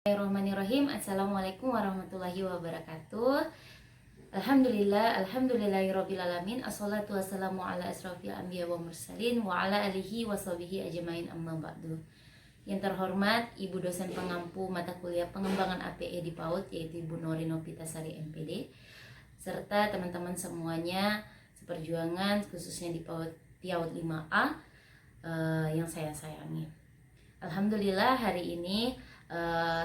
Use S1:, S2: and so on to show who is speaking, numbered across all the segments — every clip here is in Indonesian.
S1: Bismillahirrahmanirrahim. Assalamualaikum warahmatullahi wabarakatuh. Alhamdulillahirrabbilalamin. Assalatu wassalamu ala asrafil anbiya wa mursalin wa ala alihi wa sahbihi ajmain, amma ba'du. Yang terhormat Ibu dosen pengampu mata kuliah pengembangan APE di PAUD, yaitu Ibu Nori Novitasari MPD, serta teman-teman semuanya seperjuangan khususnya di PAUD 5A yang saya sayangi. Alhamdulillah hari ini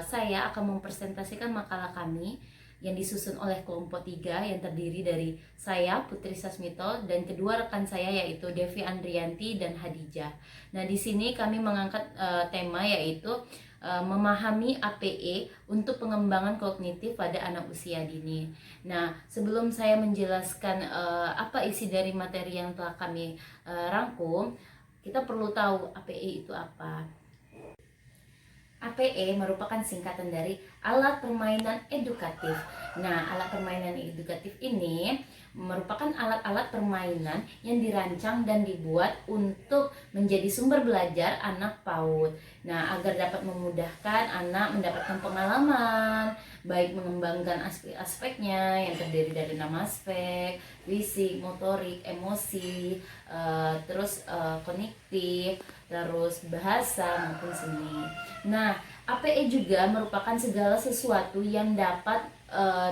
S1: saya akan mempresentasikan makalah kami yang disusun oleh kelompok 3 yang terdiri dari saya, Putri Sasmito, dan kedua rekan saya yaitu Devi Andrianti dan Hadijah. Nah, di sini kami mengangkat tema yaitu memahami APE untuk pengembangan kognitif pada anak usia dini. Nah, sebelum saya menjelaskan apa isi dari materi yang telah kami rangkum, kita perlu tahu APE itu apa. APE merupakan singkatan dari alat permainan edukatif. Nah, alat permainan edukatif ini merupakan alat-alat permainan yang dirancang dan dibuat untuk menjadi sumber belajar anak PAUD. Nah, agar dapat memudahkan anak mendapatkan pengalaman, baik mengembangkan aspek-aspeknya yang terdiri dari 6 aspek, fisik, motorik, emosi, terus kognitif, terus bahasa maupun seni. Nah, APE juga merupakan segala sesuatu yang dapat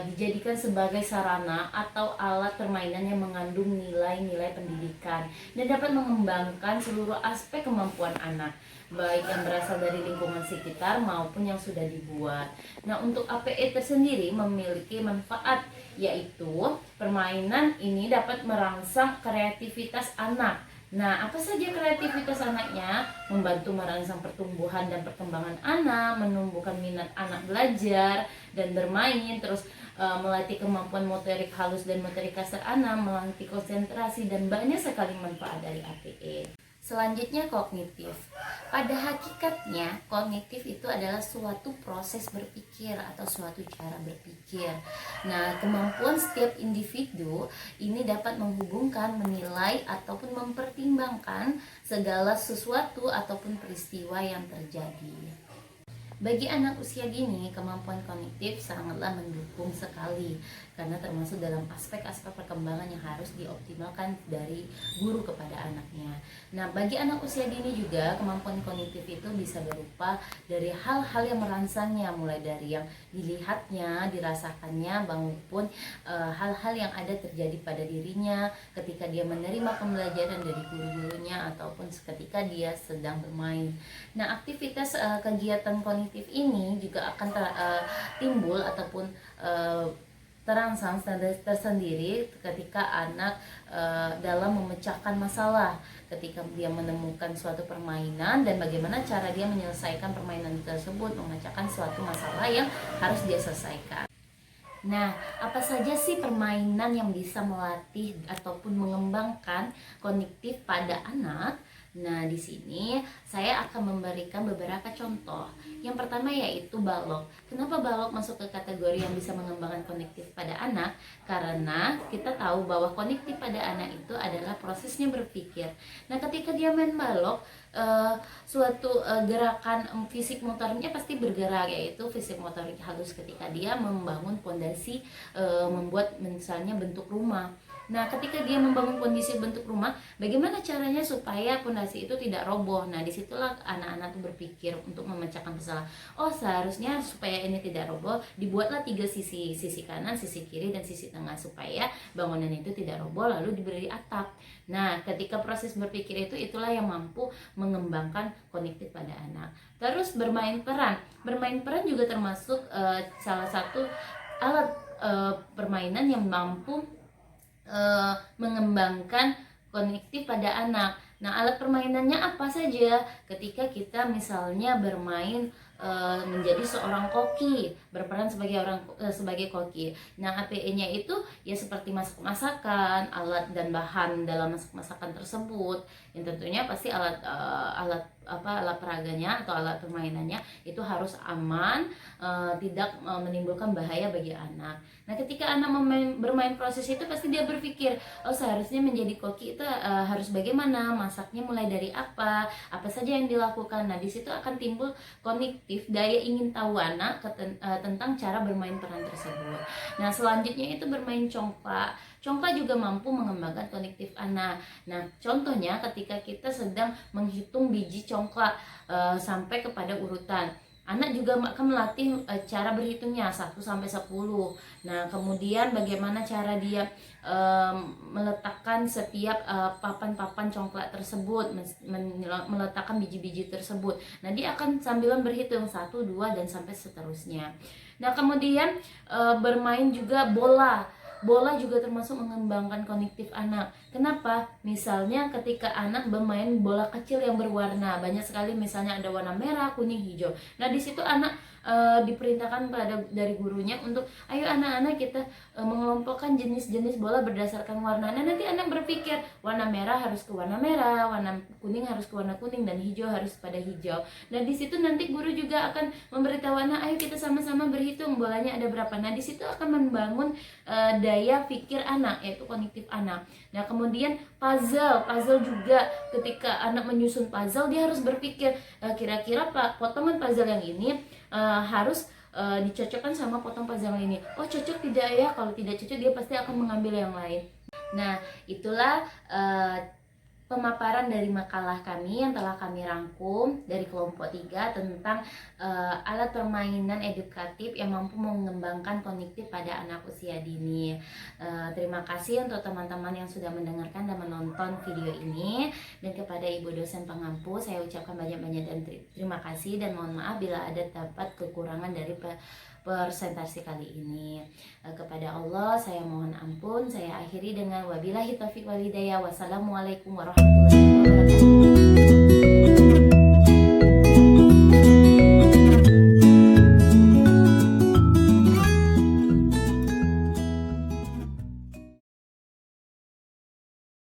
S1: dijadikan sebagai sarana atau alat permainan yang mengandung nilai-nilai pendidikan dan dapat mengembangkan seluruh aspek kemampuan anak, baik yang berasal dari lingkungan sekitar maupun yang sudah dibuat. Nah, untuk APE tersendiri memiliki manfaat, yaitu permainan ini dapat merangsang kreativitas anak. Nah, apa saja kreativitas anaknya? Membantu merangsang pertumbuhan dan perkembangan anak, menumbuhkan minat anak belajar dan bermain, terus melatih kemampuan motorik halus dan motorik kasar anak, melatih konsentrasi, dan banyak sekali manfaat dari APE. Selanjutnya, kognitif. Pada hakikatnya, kognitif itu adalah suatu proses berpikir atau suatu cara berpikir. Nah, kemampuan setiap individu ini dapat menghubungkan, menilai, ataupun mempertimbangkan segala sesuatu ataupun peristiwa yang terjadi. Bagi anak usia dini, kemampuan kognitif sangatlah mendukung sekali karena termasuk dalam aspek-aspek perkembangan yang harus dioptimalkan dari guru kepada anaknya. Nah, bagi anak usia dini juga kemampuan kognitif itu bisa berupa dari hal-hal yang merangsangnya, mulai dari yang dilihatnya, dirasakannya, maupun hal-hal yang ada terjadi pada dirinya ketika dia menerima pembelajaran dari guru-gurunya ataupun ketika dia sedang bermain. Nah, aktivitas kegiatan kognitif ini juga akan timbul ataupun terangsang tersendiri ketika anak dalam memecahkan masalah, ketika dia menemukan suatu permainan dan bagaimana cara dia menyelesaikan permainan tersebut, memecahkan suatu masalah yang harus dia selesaikan. Nah, apa saja sih permainan yang bisa melatih ataupun mengembangkan kognitif pada anak? Nah, di sini saya akan memberikan beberapa contoh. Yang pertama yaitu balok. Kenapa balok masuk ke kategori yang bisa mengembangkan kognitif pada anak? Karena kita tahu bahwa kognitif pada anak itu adalah prosesnya berpikir. Nah, ketika dia main balok, suatu gerakan fisik motoriknya pasti bergerak, yaitu fisik motorik halus ketika dia membangun pondasi, membuat misalnya bentuk rumah. Nah, ketika dia membangun kondisi bentuk rumah, bagaimana caranya supaya pondasi itu tidak roboh? Nah, disitulah anak-anak tuh berpikir untuk memecahkan masalah. Oh, seharusnya supaya ini tidak roboh, dibuatlah 3 sisi, sisi kanan, sisi kiri, dan sisi tengah, supaya bangunan itu tidak roboh, lalu diberi atap. Nah, ketika proses berpikir itu, itulah yang mampu mengembangkan kognitif pada anak. Terus bermain peran. Bermain peran juga termasuk salah satu alat permainan yang mampu mengembangkan kognitif pada anak. Nah, alat permainannya apa saja? Ketika kita misalnya bermain menjadi seorang koki, berperan sebagai koki. Nah, APE-nya itu ya seperti masak-masakan, alat dan bahan dalam masak-masakan tersebut. Yang tentunya pasti alat peraganya atau alat permainannya itu harus aman, tidak menimbulkan bahaya bagi anak. Nah, ketika anak bermain proses itu pasti dia berpikir, oh seharusnya menjadi koki itu harus bagaimana, masaknya mulai dari apa saja yang dilakukan. Nah, di situ akan timbul kognitif kognitif, daya ingin tahu anak tentang cara bermain peran tersebut. Nah, selanjutnya itu bermain congklak. Congklak juga mampu mengembangkan kognitif anak. Nah, contohnya ketika kita sedang menghitung biji congklak sampai kepada urutan. Anak juga akan melatih cara berhitungnya 1 sampai 10. Nah, kemudian bagaimana cara dia meletakkan setiap papan-papan congklak tersebut, meletakkan biji-biji tersebut. Nah, dia akan sambilan berhitung 1, 2 dan sampai seterusnya. Nah, kemudian bermain juga bola. Bola juga termasuk mengembangkan kognitif anak. Kenapa? Misalnya ketika anak bermain bola kecil yang berwarna, banyak sekali misalnya ada warna merah, kuning, hijau. Nah, di situ anak diperintahkan dari gurunya untuk ayo anak-anak kita mengelompokkan jenis-jenis bola berdasarkan warna. Nah, nanti anak berpikir warna merah harus ke warna merah, warna kuning harus ke warna kuning, dan hijau harus pada hijau. Nah, di situ nanti guru juga akan memberitahu anak, ayo kita sama-sama berhitung bolanya ada berapa. Nah, di situ akan membangun daya pikir anak, yaitu kognitif anak. Nah, kemudian puzzle juga ketika anak menyusun puzzle, dia harus berpikir kira-kira potongan puzzle yang ini harus dicocokkan sama potong puzzle yang ini. Oh, cocok tidak ya? Kalau tidak cocok, dia pasti akan mengambil yang lain. Nah, itulah pemaparan dari makalah kami yang telah kami rangkum dari kelompok 3 tentang alat permainan edukatif yang mampu mengembangkan kognitif pada anak usia dini. Terima kasih untuk teman-teman yang sudah mendengarkan dan menonton video ini, dan kepada Ibu dosen pengampu saya ucapkan banyak-banyak dan terima kasih, dan mohon maaf bila ada dapat kekurangan dari presentasi kali ini. Kepada Allah saya mohon ampun. Saya akhiri dengan wabillahi taufiq wal hidayah. Wassalamualaikum warahmatullahi wabarakatuh.